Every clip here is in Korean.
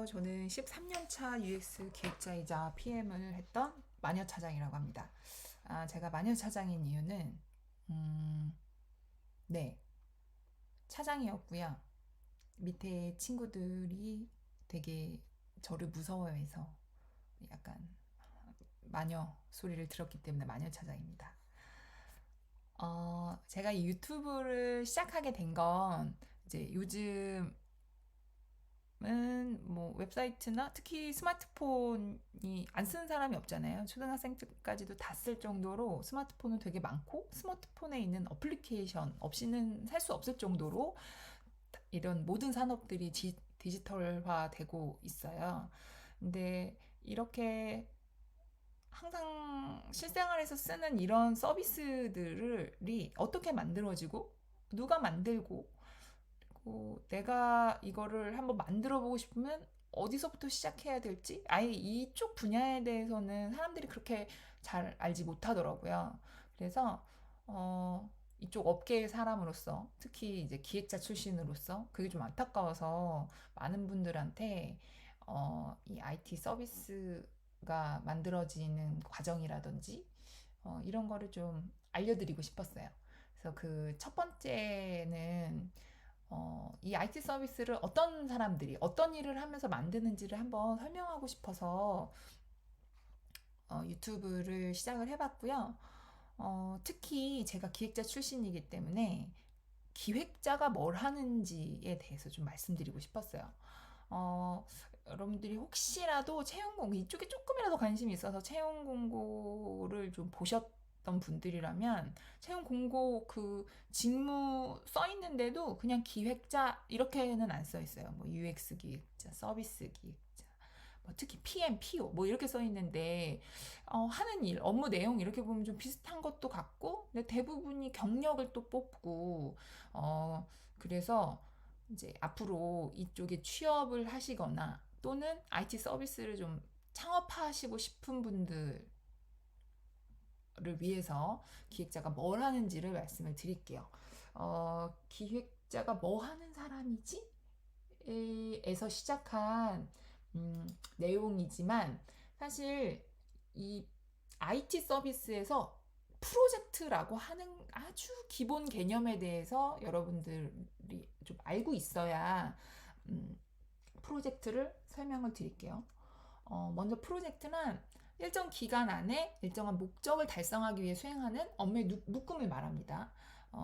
저는 13년차 UX 기획자이자 PM을 했던 마녀차장이라고 합니다. 제가 마녀차장인 이유는, 네, 차장이었고요. 밑에 친구들이 되게 저를 무서워해서 약간 마녀 소리를 들었기 때문에 마녀차장입니다. 제가 이 유튜브를 시작하게 된 건 이제 요즘 뭐 웹사이트나 특히 스마트폰이 안 쓰는 사람이 없잖아요. 초등학생까지도 다 쓸 정도로 스마트폰은 되게 많고 스마트폰에 있는 어플리케이션 없이는 살 수 없을 정도로 이런 모든 산업들이 디지털화 되고 있어요. 근데 이렇게 항상 실생활에서 쓰는 이런 서비스들이 어떻게 만들어지고 누가 만들고 내가 이거를 한번 만들어 보고 싶으면 어디서부터 시작해야 될지 아예 이쪽 분야에 대해서는 사람들이 그렇게 잘 알지 못하더라고요. 그래서 이쪽 업계의 사람으로서 특히 이제 기획자 출신으로서 그게 좀 안타까워서 많은 분들한테 이 IT 서비스가 만들어지는 과정이라든지 이런 거를 좀 알려드리고 싶었어요. 그래서 그 첫 번째는 이 IT 서비스를 어떤 사람들이 어떤 일을 하면서 만드는지를 한번 설명하고 싶어서 유튜브를 시작을 해봤고요. 특히 제가 기획자 출신이기 때문에 기획자가 뭘 하는지에 대해서 좀 말씀드리고 싶었어요. 어, 여러분들이 혹시라도 채용 공고 이쪽에 조금이라도 관심이 있어서 채용 공고를 좀 보셨던 분들이라면 채용 공고 그 직무 써 있는데도 그냥 기획자 이렇게는 안 써 있어요. 뭐 UX 기획자, 서비스 기획자, 뭐 특히 PM, PO 뭐 이렇게 써 있는데 하는 일, 업무 내용 이렇게 보면 좀 비슷한 것도 같고, 근데 대부분이 경력을 또 뽑고 그래서 이제 앞으로 이쪽에 취업을 하시거나 또는 IT 서비스를 좀 창업하시고 싶은 분들을 위해서 기획자가 뭘 하는지를 말씀을 드릴게요. 기획자가 뭐 하는 사람이지? 에서 시작한 내용이지만 사실 이 IT 서비스에서 프로젝트라고 하는 아주 기본 개념에 대해서 여러분들이 좀 알고 있어야 프로젝트를 설명을 드릴게요. 먼저 프로젝트는 일정 기간 안에 일정한 목적을 달성하기 위해 수행하는 업무의 묶음을 말합니다.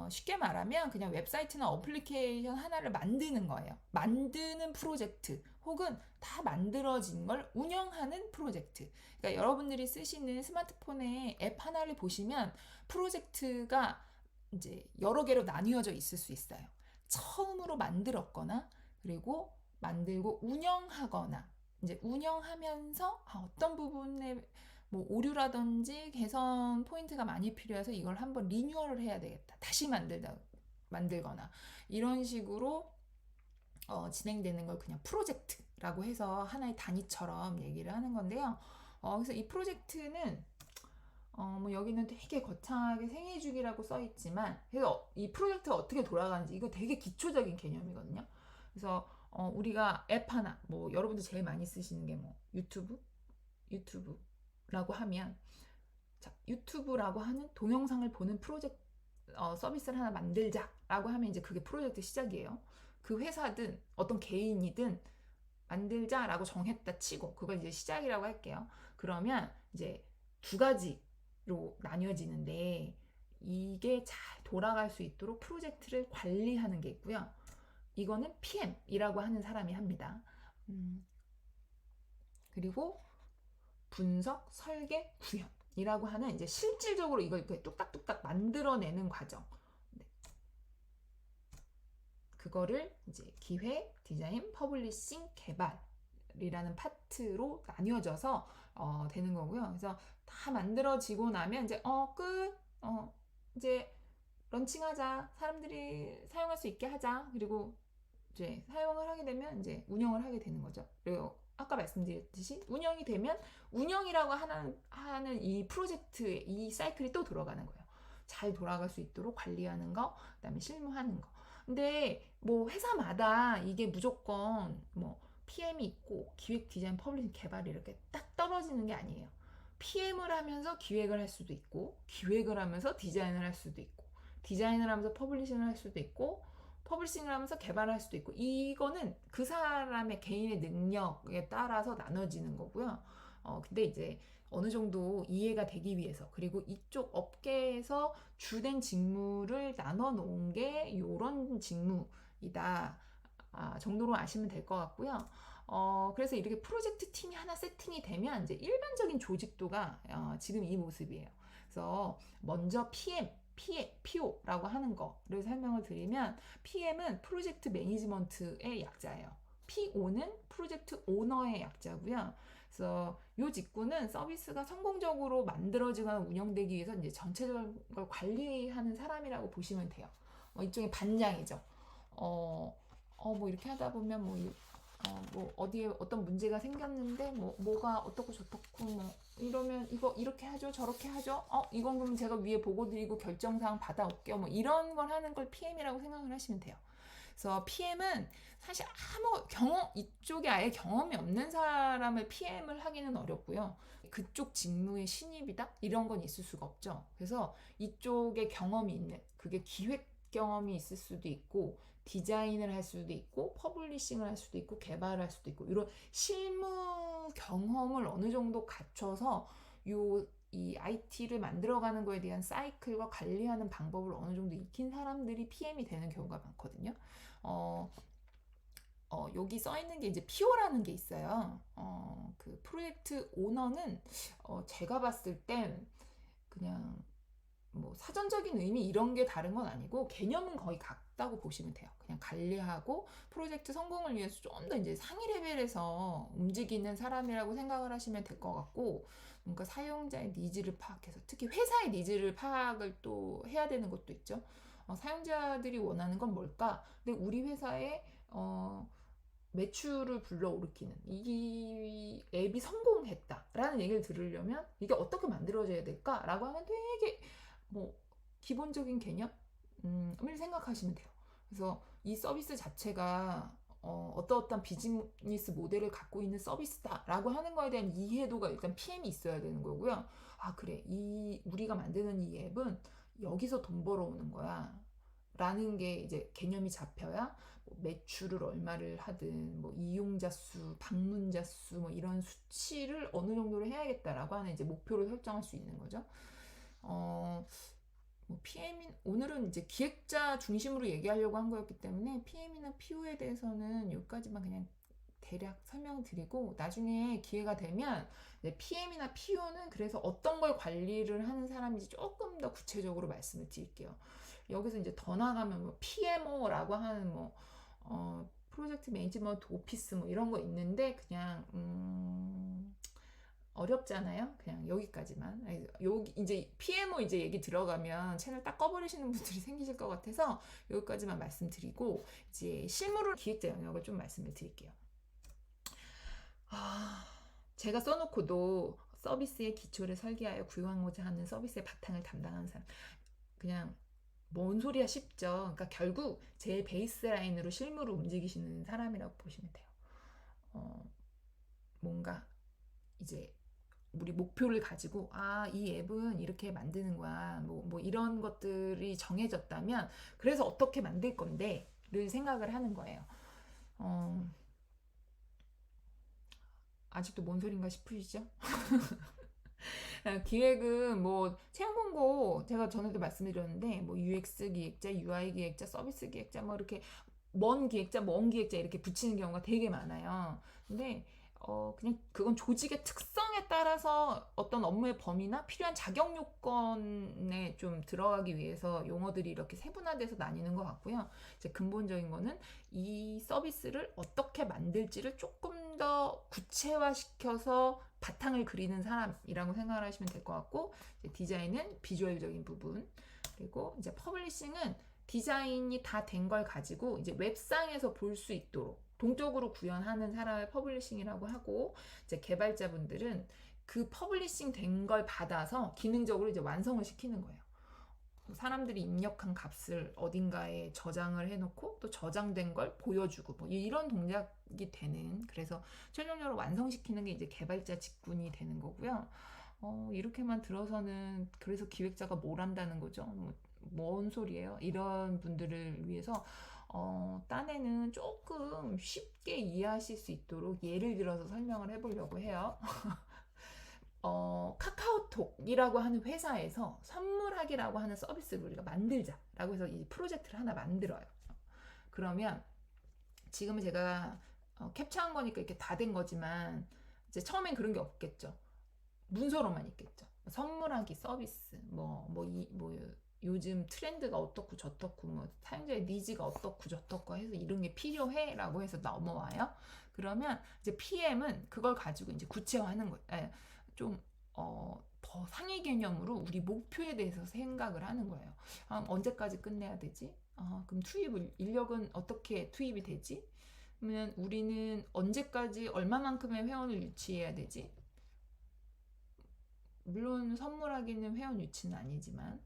쉽게 말하면 그냥 웹사이트나 어플리케이션 하나를 만드는 거예요. 만드는 프로젝트 혹은 다 만들어진 걸 운영하는 프로젝트. 그러니까 여러분들이 쓰시는 스마트폰의 앱 하나를 보시면 프로젝트가 이제 여러 개로 나뉘어져 있을 수 있어요. 처음으로 만들었거나 그리고 만들고 운영하거나 이제 운영하면서 어떤 부분에 뭐 오류라든지 개선 포인트가 많이 필요해서 이걸 한번 리뉴얼을 해야 되겠다. 다시 만들거나 이런 식으로 진행되는 걸 그냥 프로젝트라고 해서 하나의 단위처럼 얘기를 하는 건데요. 그래서 이 프로젝트는 뭐 여기는 되게 거창하게 생애주기라고 써 있지만 그래서 이 프로젝트가 어떻게 돌아가는지 이거 되게 기초적인 개념이거든요. 그래서 우리가 앱 하나 뭐 여러분들 제일 많이 쓰시는 게 뭐 유튜브라고 하면 자, 유튜브라고 하는 동영상을 보는 프로젝트 서비스를 하나 만들자라고 하면 이제 그게 프로젝트 시작이에요. 그 회사든 어떤 개인이든 만들자라고 정했다 치고 그걸 이제 시작이라고 할게요. 그러면 이제 두 가지로 나뉘어지는데 이게 잘 돌아갈 수 있도록 프로젝트를 관리하는 게 있고요. 이거는 PM이라고 하는 사람이 합니다. 그리고 분석, 설계, 구현이라고 하는 이제 실질적으로 이걸 이렇게 뚝딱뚝딱 만들어내는 과정. 네. 그거를 이제 기획, 디자인, 퍼블리싱, 개발이라는 파트로 나뉘어져서 되는 거고요. 그래서 다 만들어지고 나면 이제 끝. 이제 런칭하자. 사람들이 사용할 수 있게 하자. 그리고 이제 사용을 하게 되면 이제 운영을 하게 되는 거죠. 그리고 아까 말씀드렸듯이 운영이 되면 운영이라고 하는 이 프로젝트의 이 사이클이 또 돌아가는 거예요. 잘 돌아갈 수 있도록 관리하는 거, 그다음에 실무하는 거. 근데 뭐 회사마다 이게 무조건 뭐 PM이 있고 기획, 디자인, 퍼블리싱, 개발이 이렇게 딱 떨어지는 게 아니에요. PM을 하면서 기획을 할 수도 있고, 기획을 하면서 디자인을 할 수도 있고, 디자인을 하면서 퍼블리싱을 할 수도 있고, 퍼블리싱을 하면서 개발을 할 수도 있고, 이거는 그 사람의 개인의 능력에 따라서 나눠지는 거고요. 근데 이제 어느 정도 이해가 되기 위해서, 그리고 이쪽 업계에서 주된 직무를 나눠 놓은 게 요런 직무이다 정도로 아시면 될 것 같고요. 그래서 이렇게 프로젝트 팀이 하나 세팅이 되면 이제 일반적인 조직도가 지금 이 모습이에요. 그래서 먼저 PO라고 하는 거를 설명을 드리면, PM은 프로젝트 매니지먼트의 약자예요. PO는 프로젝트 오너의 약자고요. 그래서 이 직구는 서비스가 성공적으로 만들어지거나 운영되기 위해서 이제 전체적인 걸 관리하는 사람이라고 보시면 돼요. 일종의 반장이죠. 뭐 이렇게 하다 보면 뭐 어디에 어떤 문제가 생겼는데 뭐가 어떻고 저떻고 뭐 이러면 이거 이렇게 하죠, 저렇게 하죠. 이건 그러면 제가 위에 보고 드리고 결정사항 받아올게요. 뭐 이런 걸 하는 걸 PM이라고 생각을 하시면 돼요. 그래서 PM은 사실 이쪽에 아예 경험이 없는 사람을 PM을 하기는 어렵고요. 그쪽 직무의 신입이다? 이런 건 있을 수가 없죠. 그래서 이쪽에 경험이 있는, 그게 기획 경험이 있을 수도 있고, 디자인을 할 수도 있고, 퍼블리싱을 할 수도 있고, 개발을 할 수도 있고, 이런 실무 경험을 어느 정도 갖춰서 이 IT를 만들어가는 거에 대한 사이클과 관리하는 방법을 어느 정도 익힌 사람들이 PM이 되는 경우가 많거든요. 여기 써 있는 게 이제 PO라는 게 있어요. 그 프로젝트 오너는 제가 봤을 땐 그냥 뭐 사전적인 의미 이런 게 다른 건 아니고 개념은 거의 같다고 보시면 돼요. 그냥 관리하고 프로젝트 성공을 위해서 좀 더 이제 상위 레벨에서 움직이는 사람이라고 생각을 하시면 될 것 같고, 그러니까 사용자의 니즈를 파악해서, 특히 회사의 니즈를 파악을 또 해야 되는 것도 있죠. 사용자들이 원하는 건 뭘까? 근데 우리 회사에 매출을 불러일으키는 이 앱이 성공했다라는 얘기를 들으려면 이게 어떻게 만들어져야 될까라고 하면 되게 뭐 기본적인 개념을 생각하시면 돼요. 그래서 이 서비스 자체가 어떠한 비즈니스 모델을 갖고 있는 서비스다라고 하는 거에 대한 이해도가 일단 PM이 있어야 되는 거고요. 그래, 우리가 만드는 이 앱은 여기서 돈 벌어오는 거야 라는 게 이제 개념이 잡혀야 뭐 매출을 얼마를 하든 뭐 이용자 수, 방문자 수 뭐 이런 수치를 어느 정도로 해야겠다라고 하는 이제 목표를 설정할 수 있는 거죠. 뭐 PM인 오늘은 이제 기획자 중심으로 얘기하려고 한 거였기 때문에 PM이나 PO에 대해서는 여기까지만 그냥 대략 설명드리고, 나중에 기회가 되면 PM이나 PO는 그래서 어떤 걸 관리를 하는 사람인지 조금 더 구체적으로 말씀을 드릴게요. 여기서 이제 더 나가면 뭐 PMO라고 하는 프로젝트 매니지먼트 오피스 뭐 이런 거 있는데, 그냥 어렵잖아요. 그냥 여기까지만. 여기 이제 PMO 이제 얘기 들어가면 채널 딱 꺼버리시는 분들이 생기실 것 같아서 여기까지만 말씀드리고, 이제 실무를 기획자 영역을 좀 말씀을 드릴게요. 제가 써놓고도 서비스의 기초를 설계하여 구현하고자 하는 서비스의 바탕을 담당하는 사람. 그냥 뭔 소리야 싶죠. 그러니까 결국 제 베이스라인으로 실무를 움직이시는 사람이라고 보시면 돼요. 뭔가 이제 우리 목표를 가지고 이 앱은 이렇게 만드는 거야. 뭐 이런 것들이 정해졌다면 그래서 어떻게 만들 건데를 생각을 하는 거예요. 아직도 뭔 소린가 싶으시죠? 기획은 뭐 채용 공고 제가 전에도 말씀드렸는데 뭐 UX 기획자, UI 기획자, 서비스 기획자 뭐 이렇게 먼 기획자, 먼 기획자 이렇게 붙이는 경우가 되게 많아요. 근데 그냥 그건 조직의 특성에 따라서 어떤 업무의 범위나 필요한 자격 요건에 좀 들어가기 위해서 용어들이 이렇게 세분화돼서 나뉘는 것 같고요. 이제 근본적인 거는 이 서비스를 어떻게 만들지를 조금 더 구체화시켜서 바탕을 그리는 사람이라고 생각을 하시면 될 것 같고, 이제 디자인은 비주얼적인 부분, 그리고 이제 퍼블리싱은 디자인이 다 된 걸 가지고 이제 웹상에서 볼 수 있도록 동적으로 구현하는 사람을 퍼블리싱이라고 하고, 이제 개발자분들은 그 퍼블리싱 된 걸 받아서 기능적으로 이제 완성을 시키는 거예요. 사람들이 입력한 값을 어딘가에 저장을 해놓고 또 저장된 걸 보여주고 뭐 이런 동작이 되는, 그래서 최종적으로 완성시키는 게 이제 개발자 직군이 되는 거고요. 이렇게만 들어서는 그래서 기획자가 뭘 한다는 거죠? 뭔 소리예요? 이런 분들을 위해서 딴에는 조금 쉽게 이해하실 수 있도록 예를 들어서 설명을 해보려고 해요. 카카오톡이라고 하는 회사에서 선물하기라고 하는 서비스를 우리가 만들자라고 해서 이 프로젝트를 하나 만들어요. 그러면 지금은 제가 캡처한 거니까 이렇게 다 된 거지만 이제 처음엔 그런 게 없겠죠. 문서로만 있겠죠. 선물하기 서비스, 요즘 트렌드가 어떻고 저떻고, 뭐 사용자의 니즈가 어떻고 저떻고 해서 이런 게 필요해라고 해서 넘어와요. 그러면 이제 PM은 그걸 가지고 이제 구체화하는 거예요. 좀 더 상위 개념으로 우리 목표에 대해서 생각을 하는 거예요. 언제까지 끝내야 되지? 그럼 인력은 어떻게 투입이 되지? 그러면 우리는 언제까지 얼마만큼의 회원을 유치해야 되지? 물론 선물하기는 회원 유치는 아니지만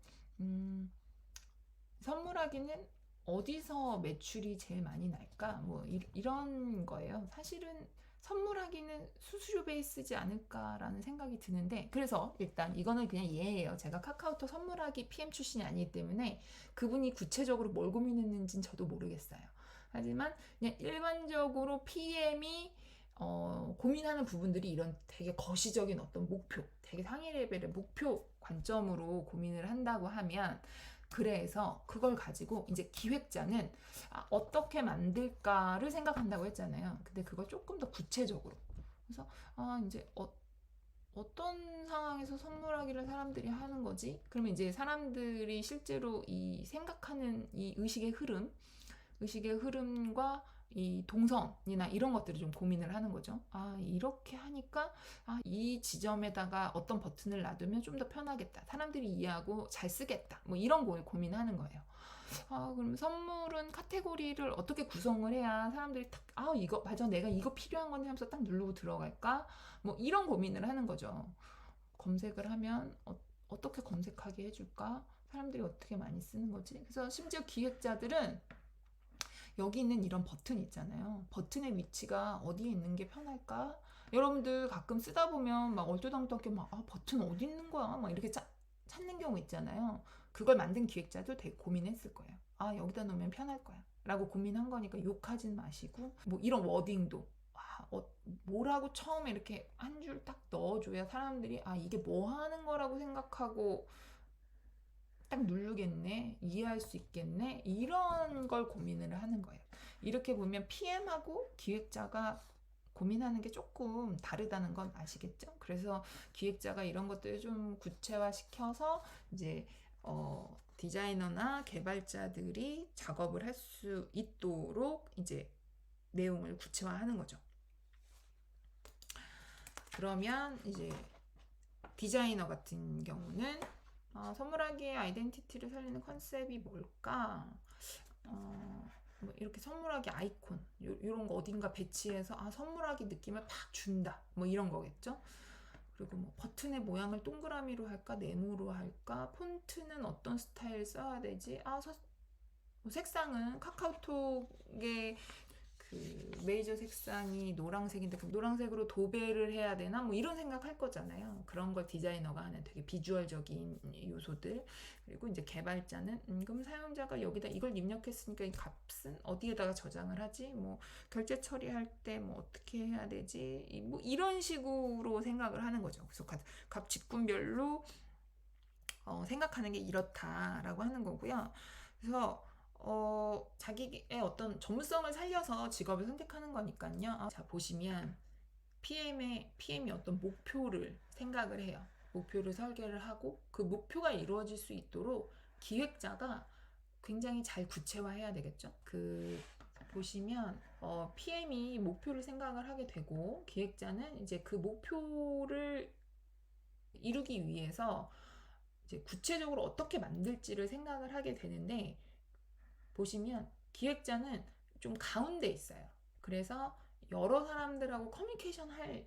선물하기는 어디서 매출이 제일 많이 날까? 뭐 이런 거예요. 사실은 선물하기는 수수료 베이스지 않을까라는 생각이 드는데, 그래서 일단 이거는 그냥 예예요. 제가 카카오톡 선물하기 PM 출신이 아니기 때문에 그분이 구체적으로 뭘 고민했는지는 저도 모르겠어요. 하지만 그냥 일반적으로 PM이 고민하는 부분들이 이런 되게 거시적인 어떤 목표, 되게 상위 레벨의 목표 관점으로 고민을 한다고 하면, 그래서 그걸 가지고 이제 기획자는 어떻게 만들까를 생각한다고 했잖아요. 근데 그걸 조금 더 구체적으로. 그래서 이제 어떤 상황에서 선물하기를 사람들이 하는 거지? 그러면 이제 사람들이 실제로 이 생각하는 이 의식의 흐름과 이 동선이나 이런 것들을 좀 고민을 하는 거죠. 이렇게 하니까 이 지점에다가 어떤 버튼을 놔두면 좀 더 편하겠다. 사람들이 이해하고 잘 쓰겠다. 뭐 이런 걸 고민하는 거예요. 그럼 선물은 카테고리를 어떻게 구성을 해야 사람들이 딱, 이거, 맞아, 내가 이거 필요한 건데 하면서 딱 누르고 들어갈까? 뭐 이런 고민을 하는 거죠. 검색을 하면 어떻게 검색하게 해줄까? 사람들이 어떻게 많이 쓰는 거지? 그래서 심지어 기획자들은 여기 있는 이런 버튼 있잖아요. 버튼의 위치가 어디에 있는 게 편할까? 여러분들 가끔 쓰다 보면 막 얼토당토하게 버튼 어디 있는 거야? 막 이렇게 찾는 경우 있잖아요. 그걸 만든 기획자도 되게 고민했을 거예요. 여기다 놓으면 편할 거야. 라고 고민한 거니까 욕하진 마시고, 뭐 이런 워딩도 뭐라고 처음에 이렇게 한 줄 딱 넣어줘야 사람들이 이게 뭐 하는 거라고 생각하고 딱 누르겠네, 이해할 수 있겠네, 이런 걸 고민을 하는 거예요. 이렇게 보면 PM하고 기획자가 고민하는 게 조금 다르다는 건 아시겠죠? 그래서 기획자가 이런 것들을 좀 구체화시켜서 이제 디자이너나 개발자들이 작업을 할 수 있도록 이제 내용을 구체화하는 거죠. 그러면 이제 디자이너 같은 경우는 선물하기의 아이덴티티를 살리는 컨셉이 뭘까? 뭐 이렇게 선물하기 아이콘 이런 거 어딘가 배치해서 선물하기 느낌을 팍 준다, 뭐 이런 거겠죠. 그리고 뭐 버튼의 모양을 동그라미로 할까, 네모로 할까, 폰트는 어떤 스타일 써야 되지, 색상은 카카오톡의 그 메이저 색상이 노란색인데 그럼 노란색으로 도배를 해야 되나, 뭐 이런 생각할 거잖아요. 그런 걸 디자이너가 하는 되게 비주얼적인 요소들. 그리고 이제 개발자는 그럼 사용자가 여기다 이걸 입력했으니까 이 값은 어디에다가 저장을 하지, 뭐 결제 처리할 때 뭐 어떻게 해야 되지, 뭐 이런 식으로 생각을 하는 거죠. 그래서 값 직군별로 생각하는 게 이렇다라고 하는 거고요. 그래서 자기의 어떤 전문성을 살려서 직업을 선택하는 거니까요. 자, 보시면 PM이 어떤 목표를 생각을 해요. 목표를 설계를 하고 그 목표가 이루어질 수 있도록 기획자가 굉장히 잘 구체화해야 되겠죠. 보시면 PM이 목표를 생각을 하게 되고 기획자는 이제 그 목표를 이루기 위해서 이제 구체적으로 어떻게 만들지를 생각을 하게 되는데, 보시면 기획자는 좀 가운데 있어요. 그래서 여러 사람들하고 커뮤니케이션 할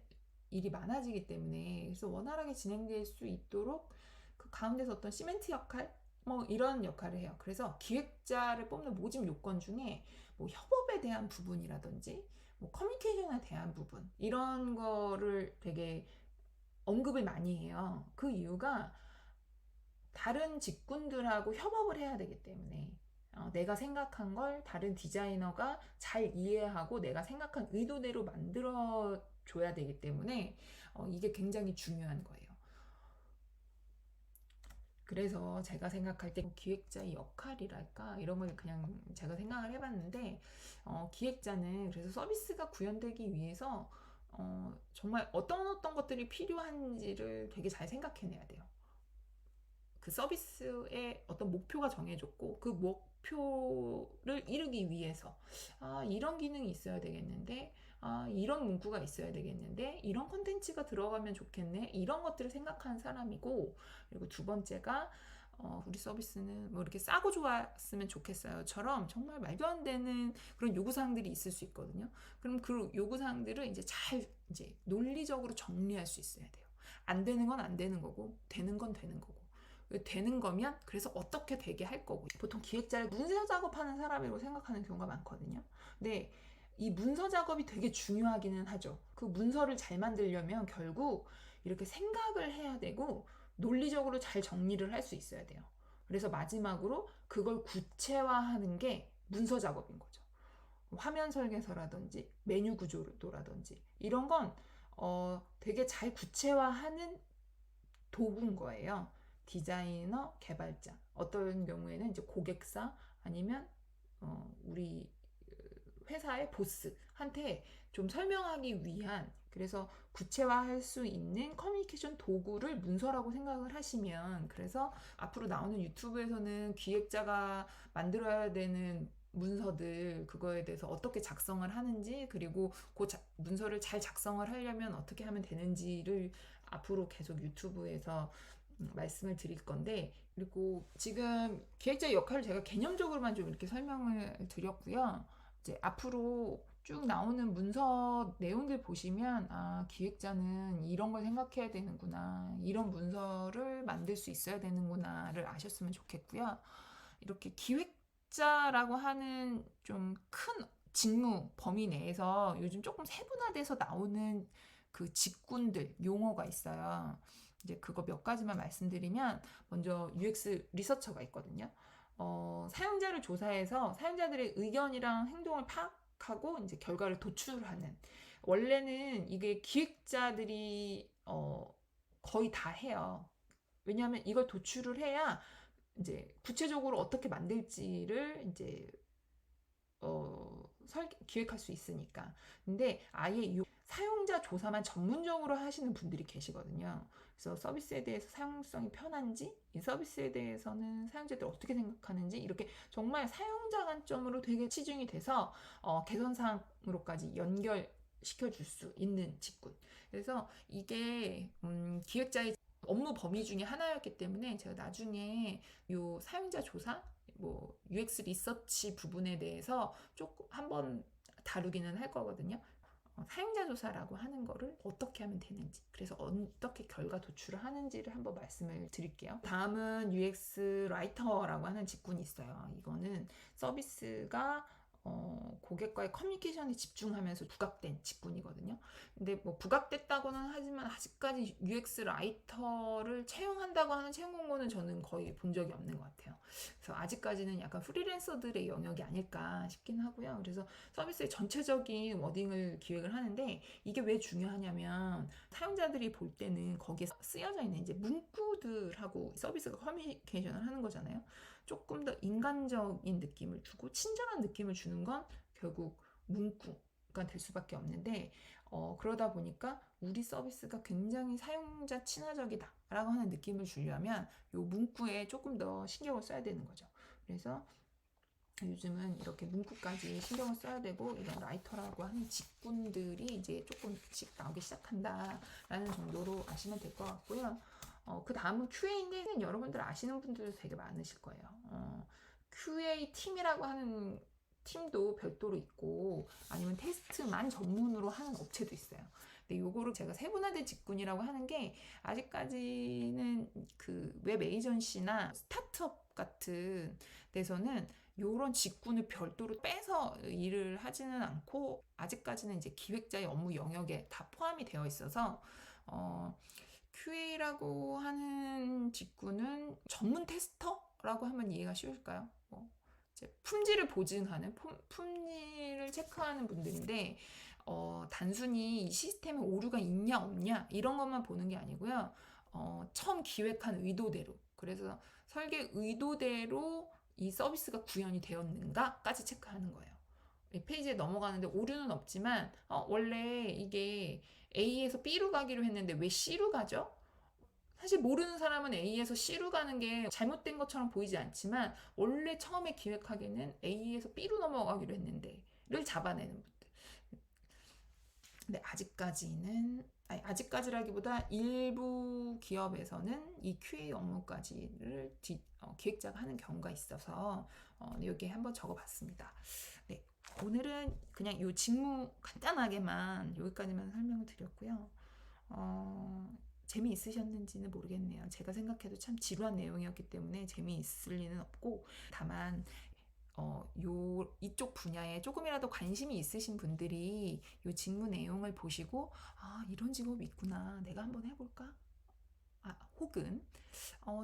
일이 많아지기 때문에, 그래서 원활하게 진행될 수 있도록 그 가운데서 어떤 시멘트 역할, 뭐 이런 역할을 해요. 그래서 기획자를 뽑는 모집 요건 중에 뭐 협업에 대한 부분이라든지 뭐 커뮤니케이션에 대한 부분 이런 거를 되게 언급을 많이 해요. 그 이유가 다른 직군들하고 협업을 해야 되기 때문에 내가 생각한 걸 다른 디자이너가 잘 이해하고 내가 생각한 의도대로 만들어 줘야 되기 때문에 이게 굉장히 중요한 거예요. 그래서 제가 생각할 때 기획자의 역할이랄까 이런 걸 그냥 제가 생각을 해봤는데 기획자는 그래서 서비스가 구현되기 위해서 정말 어떤 것들이 필요한지를 되게 잘 생각해내야 돼요. 그 서비스의 어떤 목표가 정해졌고 그 목표를 이루기 위해서 이런 기능이 있어야 되겠는데 이런 문구가 있어야 되겠는데 이런 컨텐츠가 들어가면 좋겠네 이런 것들을 생각하는 사람이고 그리고 두 번째가 우리 서비스는 뭐 이렇게 싸고 좋았으면 좋겠어요처럼 정말 말도 안 되는 그런 요구사항들이 있을 수 있거든요. 그럼 그 요구사항들을 이제 잘 이제 논리적으로 정리할 수 있어야 돼요. 안 되는 건 안 되는 거고 되는 건 되는 거고 되는 거면 그래서 어떻게 되게 할 거고 보통 기획자를 문서 작업하는 사람이라고 생각하는 경우가 많거든요. 근데 이 문서 작업이 되게 중요하기는 하죠. 그 문서를 잘 만들려면 결국 이렇게 생각을 해야 되고 논리적으로 잘 정리를 할 수 있어야 돼요. 그래서 마지막으로 그걸 구체화하는 게 문서 작업인 거죠. 화면 설계서라든지 메뉴 구조도라든지 이런 건 되게 잘 구체화하는 도구인 거예요. 디자이너, 개발자. 어떤 경우에는 이제 고객사 아니면 우리 회사의 보스한테 좀 설명하기 위한 그래서 구체화할 수 있는 커뮤니케이션 도구를 문서라고 생각을 하시면 그래서 앞으로 나오는 유튜브에서는 기획자가 만들어야 되는 문서들 그거에 대해서 어떻게 작성을 하는지 그리고 그 문서를 잘 작성을 하려면 어떻게 하면 되는지를 앞으로 계속 유튜브에서 말씀을 드릴 건데 그리고 지금 기획자의 역할을 제가 개념적으로만 좀 이렇게 설명을 드렸고요. 이제 앞으로 쭉 나오는 문서 내용들 보시면 기획자는 이런 걸 생각해야 되는구나 이런 문서를 만들 수 있어야 되는구나를 아셨으면 좋겠고요. 이렇게 기획자라고 하는 좀 큰 직무 범위 내에서 요즘 조금 세분화돼서 나오는 그 직군들 용어가 있어요. 이제 그거 몇 가지만 말씀드리면 먼저 UX 리서처가 있거든요. 사용자를 조사해서 사용자들의 의견이랑 행동을 파악하고 이제 결과를 도출하는 원래는 이게 기획자들이 거의 다 해요. 왜냐하면 이걸 도출을 해야 이제 구체적으로 어떻게 만들지를 이제 기획할 수 있으니까. 근데 아예 이 사용자 조사만 전문적으로 하시는 분들이 계시거든요. 그래서 서비스에 대해서 사용성이 편한지, 이 서비스에 대해서는 사용자들이 어떻게 생각하는지, 이렇게 정말 사용자 관점으로 되게 치중이 돼서 개선사항으로까지 연결시켜줄 수 있는 직군. 그래서 이게 기획자의 업무 범위 중에 하나였기 때문에 제가 나중에 요 사용자 조사 뭐 UX 리서치 부분에 대해서 조금 한번 다루기는 할 거거든요. 사용자 조사라고 하는 거를 어떻게 하면 되는지 그래서 어떻게 결과 도출을 하는지를 한번 말씀을 드릴게요. 다음은 UX 라이터라고 하는 직군이 있어요. 이거는 서비스가 고객과의 커뮤니케이션에 집중하면서 부각된 직군이거든요. 근데 뭐 부각됐다고는 하지만 아직까지 UX 라이터를 채용한다고 하는 채용 공고는 저는 거의 본 적이 없는 것 같아요. 그래서 아직까지는 약간 프리랜서들의 영역이 아닐까 싶긴 하고요. 그래서 서비스의 전체적인 워딩을 기획을 하는데 이게 왜 중요하냐면 사용자들이 볼 때는 거기에 쓰여져 있는 이제 문구들하고 서비스가 커뮤니케이션을 하는 거잖아요. 조금 더 인간적인 느낌을 주고 친절한 느낌을 주는 건 결국 문구가 될 수밖에 없는데 그러다 보니까 우리 서비스가 굉장히 사용자 친화적이다 라고 하는 느낌을 주려면 이 문구에 조금 더 신경을 써야 되는 거죠. 그래서 요즘은 이렇게 문구까지 신경을 써야 되고 이런 라이터라고 하는 직군들이 이제 조금씩 나오기 시작한다라는 정도로 아시면 될 것 같고요. 그 다음은 QA인데 여러분들 아시는 분들도 되게 많으실 거예요. QA 팀이라고 하는 팀도 별도로 있고 아니면 테스트만 전문으로 하는 업체도 있어요. 근데 요거를 제가 세분화된 직군이라고 하는 게 아직까지는 그 웹 에이전시나 스타트업 같은 데서는 이런 직군을 별도로 빼서 일을 하지는 않고 아직까지는 이제 기획자의 업무 영역에 다 포함이 되어 있어서 QA라고 하는 직군은 전문 테스터라고 하면 이해가 쉬울까요? 이제 품질을 보증하는 품질을 체크하는 분들인데 단순히 이 시스템에 오류가 있냐 없냐 이런 것만 보는 게 아니고요. 처음 기획한 의도대로, 그래서 설계 의도대로 이 서비스가 구현이 되었는가까지 체크하는 거예요. 이 페이지에 넘어가는데 오류는 없지만 원래 이게 A에서 B로 가기로 했는데 왜 C로 가죠? 사실 모르는 사람은 A에서 C로 가는 게 잘못된 것처럼 보이지 않지만 원래 처음에 기획하기는 A에서 B로 넘어가기로 했는데를 잡아내는 분들. 근데 아직까지라기보다 일부 기업에서는 이 QA 업무까지를 기획자가 하는 경우가 있어서 여기에 한번 적어봤습니다. 네, 오늘은 그냥 이 직무 간단하게만 여기까지만 설명을 드렸고요. 재미있으셨는지는 모르겠네요. 제가 생각해도 참 지루한 내용이었기 때문에 재미있을 리는 없고, 다만 이쪽 분야에 조금이라도 관심이 있으신 분들이 이 직무 내용을 보시고 이런 직업이 있구나, 내가 한번 해볼까? 혹은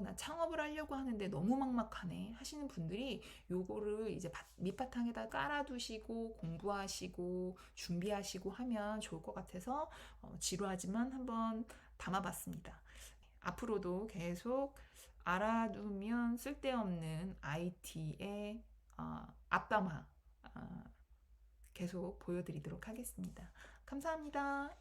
나 창업을 하려고 하는데 너무 막막하네 하시는 분들이 요거를 이제 밑바탕에다 깔아두시고 공부하시고 준비하시고 하면 좋을 것 같아서 지루하지만 한번 담아봤습니다. 앞으로도 계속 알아두면 쓸데없는 IT의 앞담화 계속 보여드리도록 하겠습니다. 감사합니다.